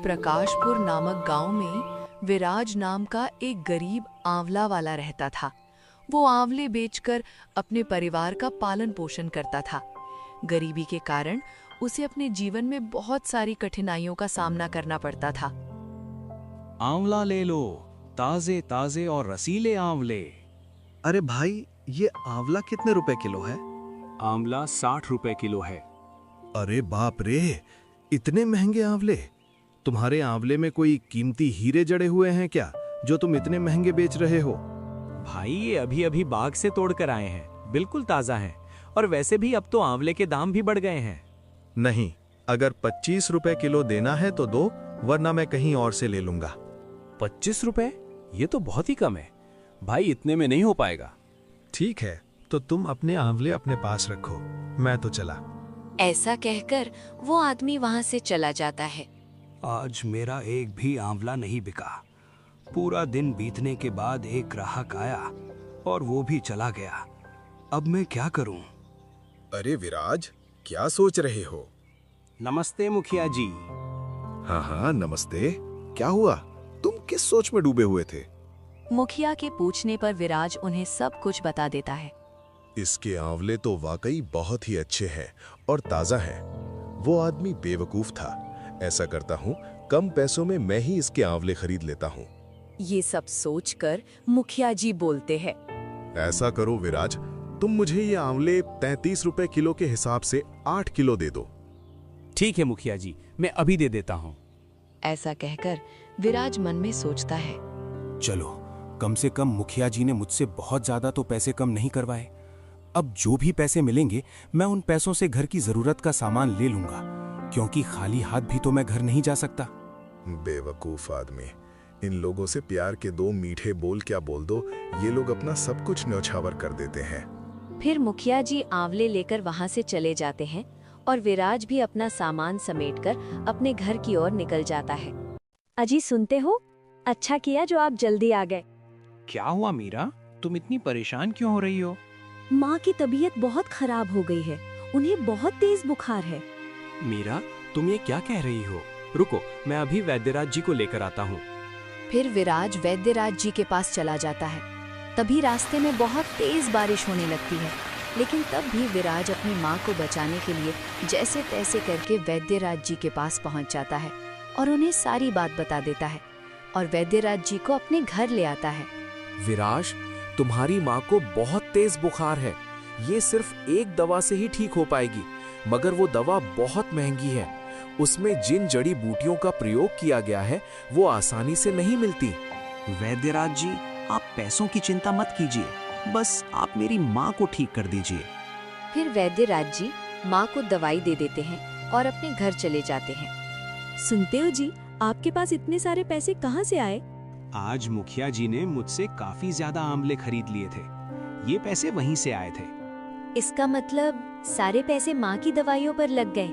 प्रकाशपुर नामक गांव में विराज नाम का एक गरीब आंवला वाला रहता था। वो आंवले बेचकर अपने परिवार का पालन पोषण करता था। गरीबी के कारण उसे अपने जीवन में बहुत सारी कठिनाइयों का सामना करना पड़ता था। आंवला ले लो, ताजे ताजे और रसीले आंवले। अरे भाई, ये आंवला कितने रुपए किलो है? आंवला 60 रुपए किलो है। अरे बाप रे, इतने महंगे आंवले! तुम्हारे आंवले में कोई कीमती हीरे जड़े हुए हैं क्या, जो तुम इतने महंगे बेच रहे हो? भाई ये अभी अभी बाग से तोड़ कर आए हैं, बिल्कुल ताजा हैं। और वैसे भी अब तो आंवले के दाम भी बढ़ गए हैं। नहीं, अगर 25 रुपए किलो देना है तो दो, वरना मैं कहीं और से ले लूंगा। 25 रुपए? ये तो बहुत ही कम है भाई, इतने में नहीं हो पाएगा। ठीक है, तो तुम अपने आंवले अपने पास रखो, मैं तो चला। ऐसा कहकर वो आदमी वहां से चला जाता है। आज मेरा एक भी आंवला नहीं बिका। पूरा दिन बीतने के बाद एक ग्राहक आया और वो भी चला गया। अब मैं क्या करूं? अरे विराज, क्या सोच रहे हो? नमस्ते मुखिया जी। हाँ हाँ नमस्ते। क्या हुआ? तुम किस सोच में डूबे हुए थे? मुखिया के पूछने पर विराज उन्हें सब कुछ बता देता है। इसके आंवले तो वाकई बहुत ही अच्छे हैं और ताजा हैं। वो आदमी बेवकूफ था। ऐसा करता हूँ, कम पैसों में मैं ही इसके आंवले खरीद लेता हूँ। ये सब सोचकर मुखिया जी बोलते हैं, ऐसा करो विराज, तुम मुझे ये आंवले 33 रुपए किलो के हिसाब से 8 किलो दे दो। ठीक है मुखिया जी, मैं अभी दे देता हूँ। ऐसा कहकर विराज मन में सोचता है, चलो, कम से कम मुखिया जी ने मुझसे बहुत ज्यादा तो पैसे कम नहीं करवाए। अब जो भी पैसे मिलेंगे मैं उन पैसों से घर की जरूरत का सामान ले लूंगा, क्योंकि खाली हाथ भी तो मैं घर नहीं जा सकता। बेवकूफ आदमी, इन लोगों से प्यार के 2 मीठे बोल क्या बोल दो, ये लोग अपना सब कुछ न्यौछावर कर देते हैं। फिर मुखिया जी आंवले लेकर वहां से चले जाते हैं और विराज भी अपना सामान समेटकर अपने घर की ओर निकल जाता है। अजी सुनते हो? अच्छा किया जो आप जल्दी आ गए। क्या हुआ मीरा, तुम इतनी परेशान क्यों हो रही हो? माँ की तबीयत बहुत खराब हो गई है, उन्हें बहुत तेज बुखार है। मीरा, तुम ये क्या कह रही हो? रुको, मैं अभी वैद्यराज जी को लेकर आता हूँ। फिर विराज वैद्यराज जी के पास चला जाता है। तभी रास्ते में बहुत तेज बारिश होने लगती है, लेकिन तब भी विराज अपनी माँ को बचाने के लिए जैसे तैसे करके वैद्यराज जी के पास पहुँच जाता है और उन्हें सारी बात बता देता है और वैद्यराज जी को अपने घर ले आता है। विराज, तुम्हारी माँ को बहुत तेज बुखार है। ये सिर्फ एक दवा से ही ठीक हो पाएगी, मगर वो दवा बहुत महंगी है। उसमें जिन जड़ी बूटियों का प्रयोग किया गया है वो आसानी से नहीं मिलती। वैद्यराज जी, आप पैसों की चिंता मत कीजिए, बस आप मेरी माँ को ठीक कर दीजिए। फिर वैद्यराज जी माँ को दवाई दे देते हैं और अपने घर चले जाते हैं। सुनते हो जी, आपके पास इतने सारे पैसे कहाँ से आए? आज मुखिया जी ने मुझसे काफी ज्यादा आंवले खरीद लिए थे। ये पैसे वहीं से आए थे। इसका मतलब सारे पैसे माँ की दवाइयों पर लग गए।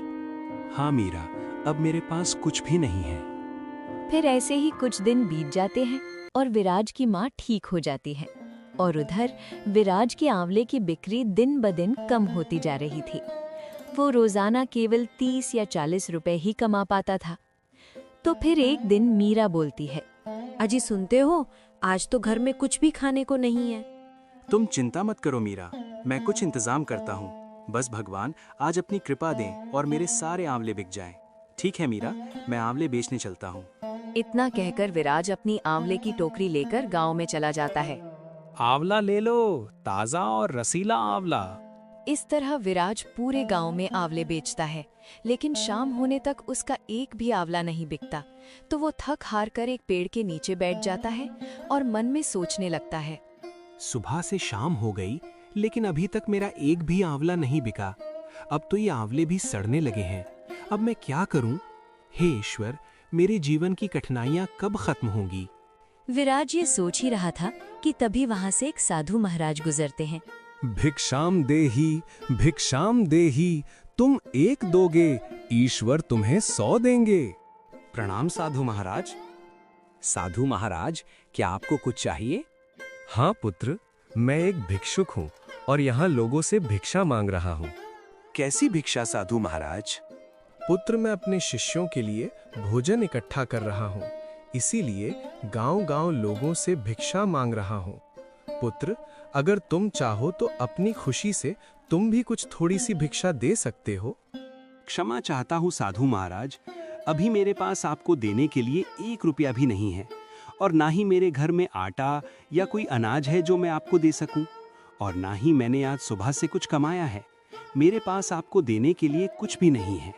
हाँ मीरा, अब मेरे पास कुछ भी नहीं है। फिर ऐसे ही कुछ दिन बीत जाते हैं और विराज की माँ ठीक हो जाती है और उधर विराज के आंवले की बिक्री दिन ब दिन कम होती जा रही थी। वो रोजाना केवल 30 या 40 रुपए ही कमा पाता था। तो फिर एक दिन मीरा बोलती है, अजी सुनते हो, आज तो घर में कुछ भी खाने को नहीं है। तुम चिंता मत करो मीरा, मैं कुछ इंतजाम करता हूँ। बस भगवान आज अपनी कृपा दें और मेरे सारे आंवले बिक जाएं। ठीक है मीरा, मैं आंवले बेचने चलता हूँ। इतना कहकर विराज अपनी आंवले की टोकरी लेकर गांव में चला जाता है। आंवला ले लो, ताजा और रसीला आंवला। इस तरह विराज पूरे गांव में आंवले बेचता है, लेकिन शाम होने तक उसका एक भी आंवला नहीं बिकता। तो वो थक हार कर एक पेड़ के नीचे बैठ जाता है और मन में सोचने लगता है, सुबह से शाम हो गई, लेकिन अभी तक मेरा एक भी आंवला नहीं बिका। अब तो ये आंवले भी सड़ने लगे हैं। अब मैं क्या करूं? हे ईश्वर, मेरे जीवन की कठिनाइयां कब खत्म होंगी? विराज ये सोच ही रहा था कि तभी वहाँ से एक साधु महाराज गुजरते हैं। भिक्षाम देही, तुम 1 दोगे, ईश्वर तुम्हें 100 देंगे। प्रणाम साधु महाराज। साधु महाराज, क्या आपको कुछ चाहिए? हाँ पुत्र, मैं एक भिक्षुक हूँ और यहाँ लोगों से भिक्षा मांग रहा हूँ। कैसी भिक्षा साधु महाराज? पुत्र, मैं अपने शिष्यों के लिए भोजन इकट्ठा कर रहा हूँ, इसीलिए गांव-गांव लोगों से भिक्षा मांग रहा हूँ। पुत्र, अगर तुम चाहो तो अपनी खुशी से तुम भी कुछ थोड़ी सी भिक्षा दे सकते हो। क्षमा चाहता हूँ साधु महाराज, अभी मेरे पास आपको देने के लिए 1 रुपया भी नहीं है, और ना ही मेरे घर में आटा या कोई अनाज है जो मैं आपको दे सकूं, और ना ही मैंने आज सुबह से कुछ कमाया है। मेरे पास आपको देने के लिए कुछ भी नहीं है।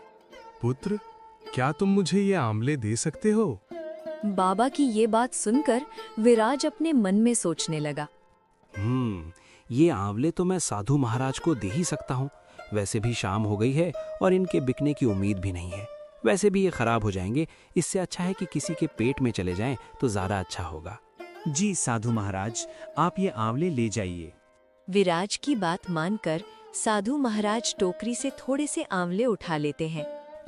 पुत्र, क्या तुम मुझे ये आंवले दे सकते हो? बाबा की ये बात सुनकर विराज अपने मन में सोचने लगा। ये आंवले तो मैं साधु महाराज को दे ही सकता हूँ। वैसे भी शाम हो गई है और इनके बिकने की उम्मीद भी नहीं है। वैसे भी ये खराब हो जाएंगे, इससे अच्छा है कि किसी के पेट में चले जाएं तो ज्यादा अच्छा होगा। जी साधु महाराज, आप ये आंवले ले जाइए। विराज की बात मानकर साधु महाराज टोकरी से थोड़े से आंवले उठा लेते हैं।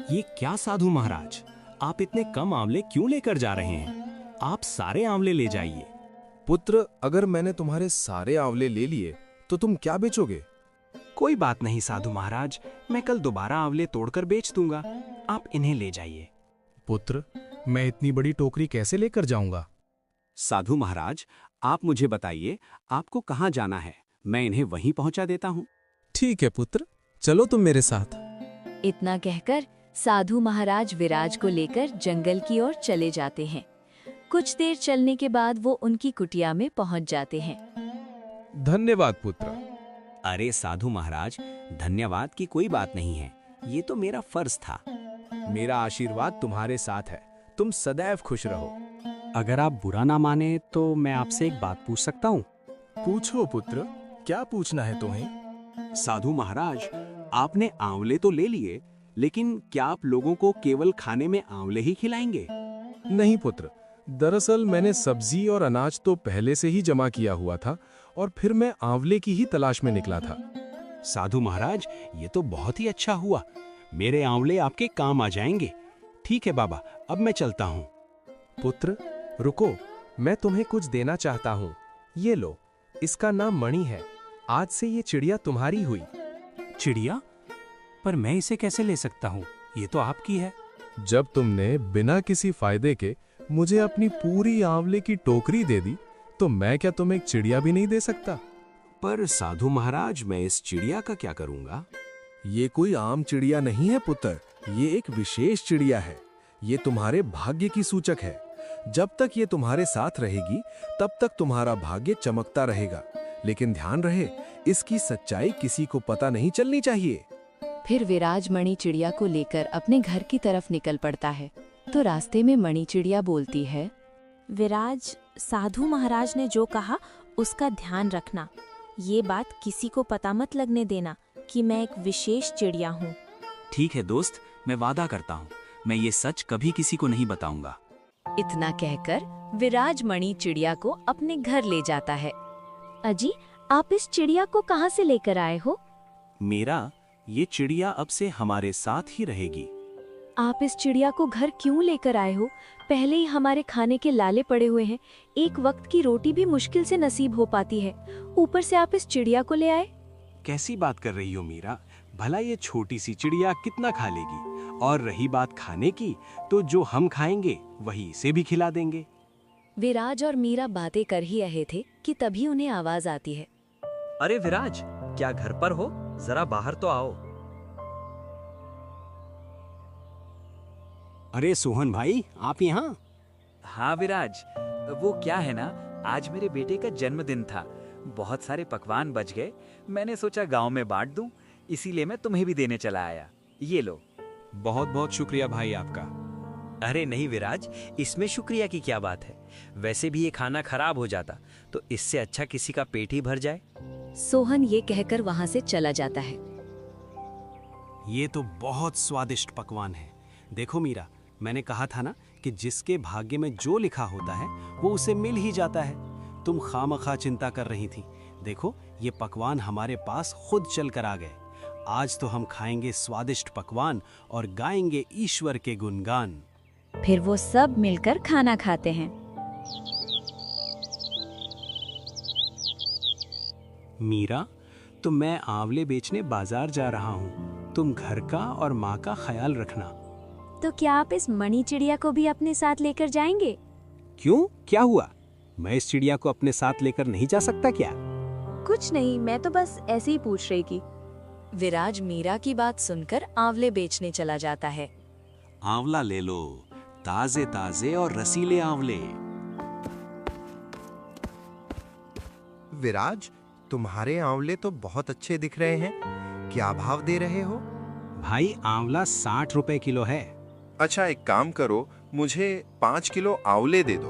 ये क्या साधु महाराज, आप इतने कम आंवले क्यों लेकर जा रहे हैं? आप सारे आंवले ले जाइए। पुत्र, अगर मैंने तुम्हारे सारे आंवले ले लिए तो तुम क्या बेचोगे? कोई बात नहीं साधु महाराज, मैं कल दोबारा आंवले तोड़कर बेच दूंगा। आप इन्हें ले जाइए। पुत्र, मैं इतनी बड़ी टोकरी कैसे लेकर जाऊंगा? साधु महाराज, आप मुझे बताइए आपको कहाँ जाना है, मैं इन्हें वहीं पहुंचा देता हूँ। ठीक है पुत्र, चलो तुम मेरे साथ। इतना कहकर साधु महाराज विराज को लेकर जंगल की ओर चले जाते हैं। कुछ देर चलने के बाद वो उनकी कुटिया में पहुंच जाते हैं। धन्यवाद पुत्र। अरे साधु महाराज, धन्यवाद की कोई बात नहीं है, ये तो मेरा फर्ज था। मेरा आशीर्वाद तुम्हारे साथ है, तुम सदैव खुश रहो। अगर आप बुरा ना माने तो मैं आपसे एक बात पूछ सकता हूँ? पूछो पुत्र, क्या पूछना है तुम्हें? साधु महाराज, आपने आंवले तो ले लिए, लेकिन क्या आप लोगों को केवल खाने में आंवले ही खिलाएंगे? नहीं पुत्र, दरअसल मैंने सब्जी और अनाज तो पहले से ही जमा किया हुआ था और फिर मैं आंवले की ही तलाश में निकला था। साधु महाराज, ये तो बहुत ही अच्छा हुआ, मेरे आंवले आपके काम आ जाएंगे। ठीक है बाबा, अब मैं चलता हूँ। पुत्र रुको, मैं तुम्हें कुछ देना चाहता हूँ। ये लो, इसका नाम मणि है। आज से ये चिड़िया तुम्हारी हुई। चिड़िया? पर मैं इसे कैसे ले सकता हूँ? ये तो आपकी है। जब तुमने बिना किसी फायदे के मुझे अपनी पूरी आंवले की टोकरी दे दी, तो मैं क्या तुम्हें एक चिड़िया भी नहीं दे सकता? पर साधु महाराज, मैं इस चिड़िया का क्या करूँगा? ये कोई आम चिड़िया नहीं है पुत्र, ये एक विशेष चिड़िया है। ये तुम्हारे भाग्य की सूचक है। जब तक ये तुम्हारे साथ रहेगी तब तक तुम्हारा भाग्य चमकता रहेगा। लेकिन ध्यान रहे, इसकी सच्चाई किसी को पता नहीं चलनी चाहिए। फिर विराज मणि चिड़िया को लेकर अपने घर की तरफ निकल पड़ता है। तो रास्ते में मणि चिड़िया बोलती है, विराज, साधु महाराज ने जो कहा उसका ध्यान रखना। ये बात किसी को पता मत लगने देना कि मैं एक विशेष चिड़िया हूँ। ठीक है दोस्त, मैं वादा करता हूँ, मैं ये सच कभी किसी को नहीं बताऊंगा। इतना कहकर विराज मणि चिड़िया को अपने घर ले जाता है। अजी, आप इस चिड़िया को कहाँ से लेकर आए हो? मेरा ये चिड़िया अब से हमारे साथ ही रहेगी। आप इस चिड़िया को घर क्यों लेकर आए हो? पहले ही हमारे खाने के लाले पड़े हुए हैं, एक वक्त की रोटी भी मुश्किल से नसीब हो पाती है, ऊपर से आप इस चिड़िया को ले आए। कैसी बात कर रही हो मीरा? भला ये छोटी सी चिड़िया कितना खा लेगी? और रही बात खाने की, तो जो हम खाएंगे वही इसे भी खिला देंगे। विराज और मीरा बातें कर ही रहे थे कि तभी उन्हें आवाज आती है। अरे विराज, क्या घर पर हो? जरा बाहर तो आओ। अरे सोहन भाई, आप यहाँ? हाँ विराज, वो क्या है ना, आज मेरे बेटे का जन्मदिन था, बहुत सारे पकवान बच गए, मैंने सोचा गांव में बांट दूं, इसीलिए मैं तुम्हें भी देने चला आया। ये लो। बहुत बहुत शुक्रिया भाई आपका। अरे नहीं विराज, इसमें शुक्रिया की क्या बात है? वैसे भी ये खाना खराब हो जाता, तो इससे अच्छा किसी का पेट ही भर जाए। सोहन ये कहकर वहाँ से चला जाता है। ये तो बहुत स्वादिष्ट पकवान है। देखो मीरा, मैंने कहा था ना कि जिसके भाग्य में जो लिखा होता है वो उसे मिल ही जाता है। तुम खामखा चिंता कर रही थी। देखो, ये पकवान हमारे पास खुद चल कर आ गए। आज तो हम खाएंगे स्वादिष्ट पकवान और गाएंगे ईश्वर के गुणगान। फिर वो सब मिलकर खाना खाते हैं। मीरा, तो मैं आंवले बेचने बाजार जा रहा हूँ, तुम घर का और माँ का ख्याल रखना। तो क्या आप इस मणि चिड़िया को भी अपने साथ लेकर जाएंगे? क्यों, क्या हुआ? मैं इस चिड़िया को अपने साथ लेकर नहीं जा सकता क्या? कुछ नहीं, मैं तो बस ऐसे ही पूछ रही थी। विराज मीरा की बात सुनकर आंवले बेचने चला जाता है। आंवला ले लो, ताजे ताजे और रसीले आंवले। विराज, तुम्हारे आंवले तो बहुत अच्छे दिख रहे हैं। क्या भाव दे रहे हो? भाई आंवला 60 रुपए किलो है। अच्छा, एक काम करो, मुझे 5 किलो आंवले दे दो।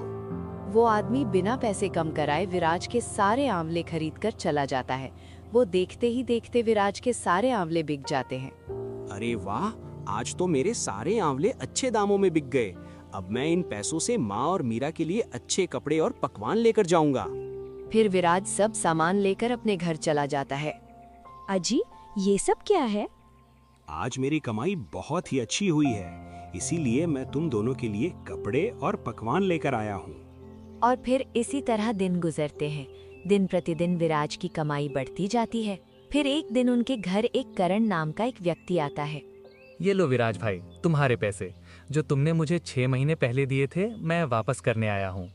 वो आदमी बिना पैसे कम कराए विराज के सारे आंवले खरीद कर चला जाता है। वो देखते ही देखते विराज के सारे आंवले बिक जाते हैं। अरे वाह, आज तो मेरे सारे आंवले अच्छे दामों में बिक गए। अब मैं इन पैसों से माँ और मीरा के लिए अच्छे कपड़े और पकवान लेकर जाऊंगा। फिर विराज सब सामान लेकर अपने घर चला जाता है। अजी, ये सब क्या है? आज मेरी कमाई बहुत ही अच्छी हुई है, इसीलिए मैं तुम दोनों के लिए कपड़े और पकवान लेकर आया हूँ। और फिर इसी तरह दिन गुजरते हैं। दिन प्रतिदिन विराज की कमाई बढ़ती जाती है। फिर एक दिन उनके घर एक करण नाम का एक व्यक्ति आता है। ये लो विराज भाई, तुम्हारे पैसे जो तुमने मुझे 6 महीने पहले दिए थे, मैं वापस करने आया हूँ।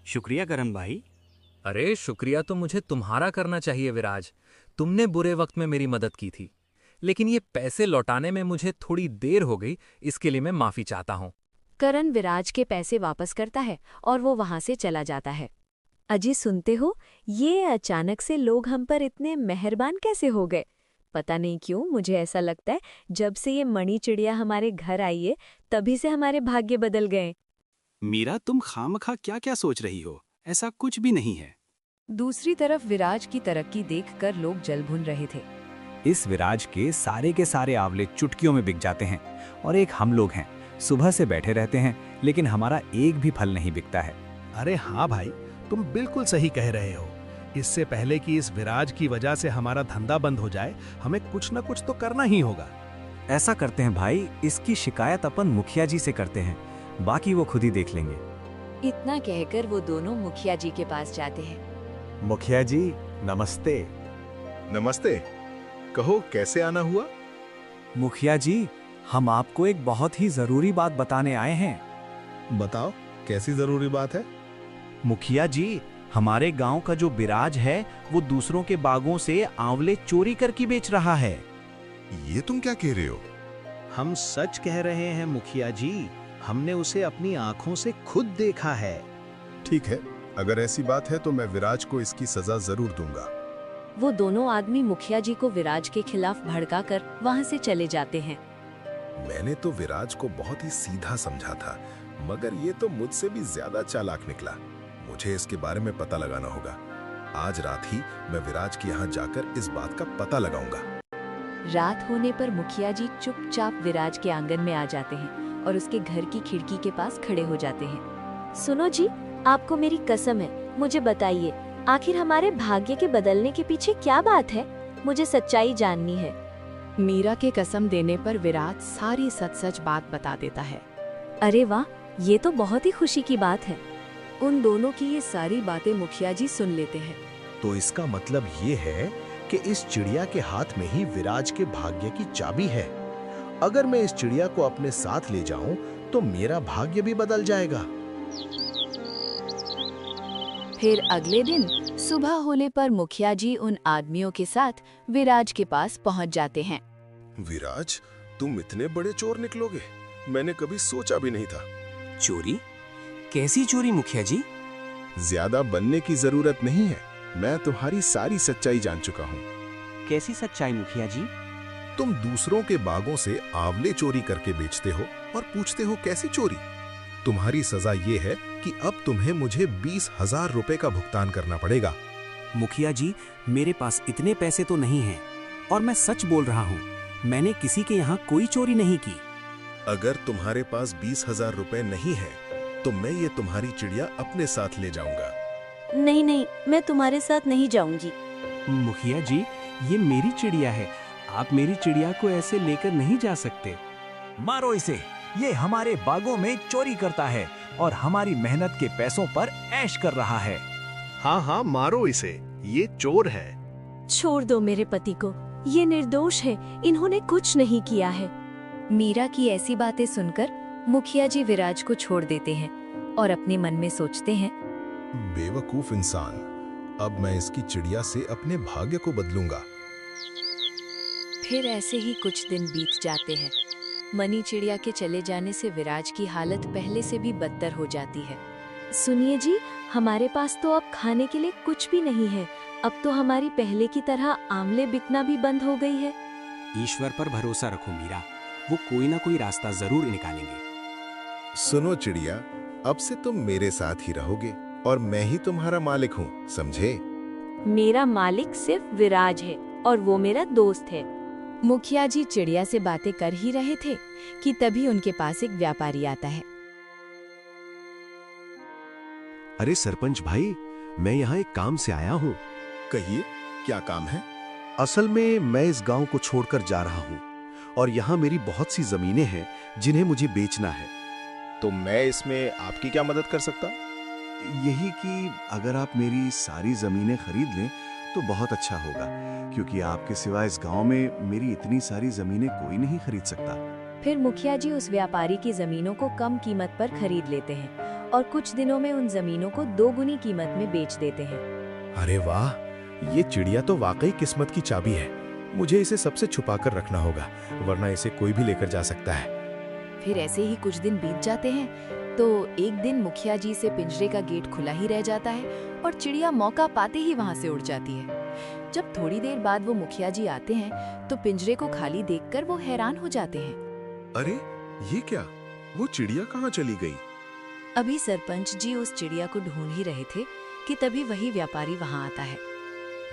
शुक्रिया करण भाई। अरे शुक्रिया तो मुझे तुम्हारा करना चाहिए विराज, तुमने बुरे वक्त में मेरी मदद की थी। लेकिन ये पैसे लौटाने में मुझे थोड़ी देर हो गई, इसके लिए मैं माफी चाहता हूँ। करण विराज के पैसे वापस करता है और वो वहाँ से चला जाता है। अजी, सुनते हो, ये अचानक से लोग हम पर इतने मेहरबान कैसे हो गए? पता नहीं क्यों मुझे ऐसा लगता है जब से ये मणि चिड़िया हमारे घर आई है तभी से हमारे भाग्य बदल गए। मीरा, तुम खामखा क्या क्या सोच रही हो? ऐसा कुछ भी नहीं है। दूसरी तरफ विराज की तरक्की देखकर लोग जल भुन रहे थे। इस विराज के सारे आंवले चुटकियों में बिक जाते हैं और एक हम लोग हैं, सुबह से बैठे रहते हैं लेकिन हमारा एक भी फल नहीं बिकता है। अरे हाँ भाई, तुम बिल्कुल सही कह रहे हो। इससे पहले कि इस विराज की वजह से हमारा धंधा बंद हो जाए, हमें कुछ न कुछ तो करना ही होगा। ऐसा करते हैं भाई, इसकी शिकायत अपन मुखिया जी से करते हैं, बाकी वो खुद ही देख लेंगे। इतना कहकर वो दोनों मुखिया जी के पास जाते हैं। मुखिया जी, नमस्ते। नमस्ते, कहो कैसे आना हुआ? मुखिया जी, हम आपको एक बहुत ही जरूरी बात बताने आए हैं। बताओ, कैसी जरूरी बात है? मुखिया जी, हमारे गांव का जो विराज है वो दूसरों के बागों से आंवले चोरी करके बेच रहा है। ये तुम क्या कह रहे हो? हम सच कह रहे हैं मुखिया जी, हमने उसे अपनी आंखों से खुद देखा है। ठीक है, अगर ऐसी बात है तो मैं विराज को इसकी सजा जरूर दूंगा। वो दोनों आदमी मुखिया जी को विराज के खिलाफ भड़काकर वहाँ से चले जाते हैं। मैंने तो विराज को बहुत ही सीधा समझा था, मगर ये तो मुझसे भी ज्यादा चालाक निकला। मुझे इसके बारे में पता लगाना होगा। आज रात ही मैं विराज के यहाँ जाकर इस बात का पता लगाऊंगा। रात होने पर मुखिया जी चुपचाप विराज के आंगन में आ जाते हैं और उसके घर की खिड़की के पास खड़े हो जाते हैं। सुनो जी, आपको मेरी कसम है, मुझे बताइए, आखिर हमारे भाग्य के बदलने के पीछे क्या बात है? मुझे सच्चाई जाननी है। मीरा के कसम देने पर विराज सारी सच बात बता देता है। अरे वाह, ये तो बहुत ही खुशी की बात है। उन दोनों की ये सारी बातें मुखिया जी सुन लेते हैं। तो इसका मतलब ये है कि इस चिड़िया के हाथ में ही विराज के भाग्य की चाबी है। अगर मैं इस चिड़िया को अपने साथ ले जाऊं तो मेरा भाग्य भी बदल जाएगा। फिर अगले दिन सुबह होने पर मुखिया जी उन आदमियों के साथ विराज के पास पहुंच जाते हैं। विराज, तुम इतने बड़े चोर निकलोगे, मैंने कभी सोचा भी नहीं था। चोरी? कैसी चोरी मुखिया जी? ज्यादा बनने की जरूरत नहीं है, मैं तुम्हारी सारी सच्चाई जान चुका हूँ। कैसी सच्चाई मुखिया जी? तुम दूसरों के बागों से आंवले चोरी करके बेचते हो और पूछते हो कैसी चोरी। तुम्हारी सजा ये है कि अब तुम्हें मुझे 20,000 रुपए का भुगतान करना पड़ेगा। मुखिया जी, मेरे पास इतने पैसे तो नहीं हैं और मैं सच बोल रहा हूँ, मैंने किसी के यहाँ कोई चोरी नहीं की। अगर तुम्हारे पास 20,000 रुपए नहीं है तो मैं ये तुम्हारी चिड़िया अपने साथ ले जाऊंगा। नहीं नहीं, मैं तुम्हारे साथ नहीं जाऊंगी। मुखिया जी, ये मेरी चिड़िया है, आप मेरी चिड़िया को ऐसे लेकर नहीं जा सकते। मारो इसे, ये हमारे बागों में चोरी करता है और हमारी मेहनत के पैसों पर ऐश कर रहा है। हाँ हाँ, मारो इसे, ये चोर है। छोड़ दो मेरे पति को, ये निर्दोष है, इन्होंने कुछ नहीं किया है। मीरा की ऐसी बातें सुनकर मुखिया जी विराज को छोड़ देते हैं और अपने मन में सोचते हैं, बेवकूफ इंसान, अब मैं इसकी चिड़िया से अपने भाग्य को बदलूंगा। फिर ऐसे ही कुछ दिन बीत जाते हैं। मनी चिड़िया के चले जाने से विराज की हालत पहले से भी बदतर हो जाती है। सुनिए जी, हमारे पास तो अब खाने के लिए कुछ भी नहीं है। अब तो हमारी पहले की तरह आंवले बिकना भी बंद हो गई है। ईश्वर पर भरोसा रखो मीरा, वो कोई ना कोई रास्ता जरूर निकालेंगे। सुनो चिड़िया, अब से तुम मेरे साथ ही रहोगे और मैं ही तुम्हारा मालिक हूँ, समझे? मेरा मालिक सिर्फ विराज है और वो मेरा दोस्त है। मुखिया जी चिड़िया से बातें कर ही रहे थे कि तभी उनके पास एक व्यापारी आता है। अरे सरपंच भाई, मैं यहाँ एक काम से आया हूँ। कहिए, क्या काम है? असल में मैं इस गांव को छोड़कर जा रहा हूँ और यहाँ मेरी बहुत सी जमीनें हैं जिन्हें मुझे बेचना है। तो मैं इसमें आपकी क्या मदद कर सकता? यही कि अगर आप मेरी सारी जमीनें खरीद लें तो बहुत अच्छा होगा, क्योंकि आपके सिवा इस गांव में मेरी इतनी सारी जमीनें कोई नहीं खरीद सकता। फिर मुखिया जी उस व्यापारी की जमीनों को कम कीमत पर खरीद लेते हैं और कुछ दिनों में उन जमीनों को 2 गुनी कीमत में बेच देते हैं। अरे वाह, ये चिड़िया तो वाकई किस्मत की चाबी है। मुझे इसे सबसे छुपा कर रखना होगा, वरना इसे कोई भी लेकर जा सकता है। फिर ऐसे ही कुछ दिन बीत जाते हैं तो एक दिन मुखिया जी से पिंजरे का गेट खुला ही रह जाता है और चिड़िया मौका पाते ही वहां से उड़ जाती है। जब थोड़ी देर बाद वो मुखिया जी आते हैं तो पिंजरे को खाली देखकर वो हैरान हो जाते हैं। अरे ये क्या, वो चिड़िया कहाँ चली गई? अभी सरपंच जी उस चिड़िया को ढूंढ ही रहे थे कि तभी वही व्यापारी वहां आता है।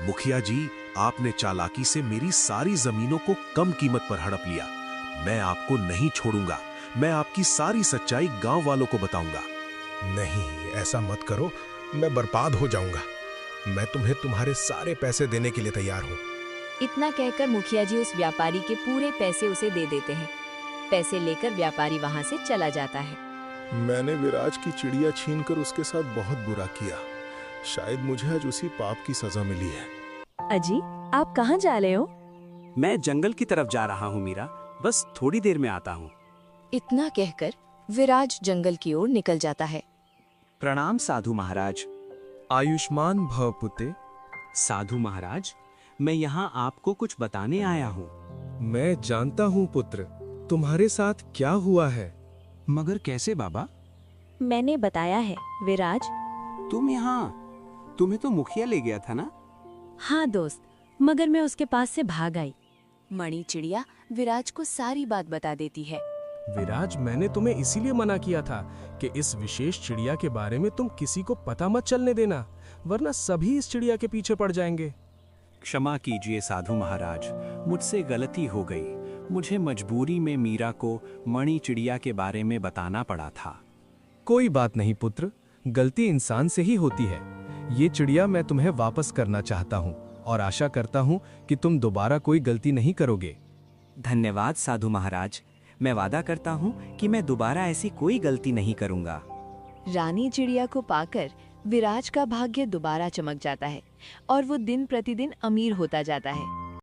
मुखिया जी, आपने चालाकी से मेरी सारी जमीनों को कम कीमत पर हड़प लिया। मैं आपको नहीं छोड़ूंगा। मैं आपकी सारी सच्चाई गांव वालों को बताऊंगा। नहीं, ऐसा मत करो, मैं बर्बाद हो जाऊंगा। मैं तुम्हें तुम्हारे सारे पैसे देने के लिए तैयार हूँ। इतना कहकर मुखिया जी उस व्यापारी के पूरे पैसे उसे दे देते हैं। पैसे लेकर व्यापारी वहां से चला जाता है। मैंने विराज की चिड़िया छीनकर उसके साथ बहुत बुरा किया। शायद मुझे आज उसी पाप की सजा मिली है। अजी, आप कहाँ जा रहे हो? मैं जंगल की तरफ जा रहा हूँ मीरा, बस थोड़ी देर में आता हूँ। इतना कहकर विराज जंगल की ओर निकल जाता है। प्रणाम साधु महाराज। आयुष्मान भव पुते। साधु महाराज, मैं यहाँ आपको कुछ बताने आया हूँ। मैं जानता हूँ पुत्र, तुम्हारे साथ क्या हुआ है। मगर कैसे बाबा? मैंने बताया है विराज। तुम यहाँ, तुम्हें तो मुखिया ले गया था ना? हाँ दोस्त, मगर मैं उसके पास से भाग आई। मणि चिड़िया विराज को सारी बात बता देती है। विराज, मैंने तुम्हें इसीलिए मना किया था कि इस विशेष चिड़िया के बारे में तुम किसी को पता मत चलने देना, वरना सभी इस चिड़िया के पीछे पड़ जाएंगे। क्षमा कीजिए साधु महाराज, मुझसे गलती हो गई। मुझे मजबूरी में मीरा को मणि चिड़िया के बारे में बताना पड़ा था। कोई बात नहीं पुत्र, गलती इंसान से ही होती है। ये चिड़िया मैं तुम्हें वापस करना चाहता हूँ और आशा करता हूँ कि तुम दोबारा कोई गलती नहीं करोगे। धन्यवाद साधु महाराज, मैं वादा करता हूँ कि मैं दोबारा ऐसी कोई गलती नहीं करूँगा। रानी चिड़िया को पाकर विराज का भाग्य दोबारा चमक जाता है और वो दिन प्रतिदिन अमीर होता जाता है।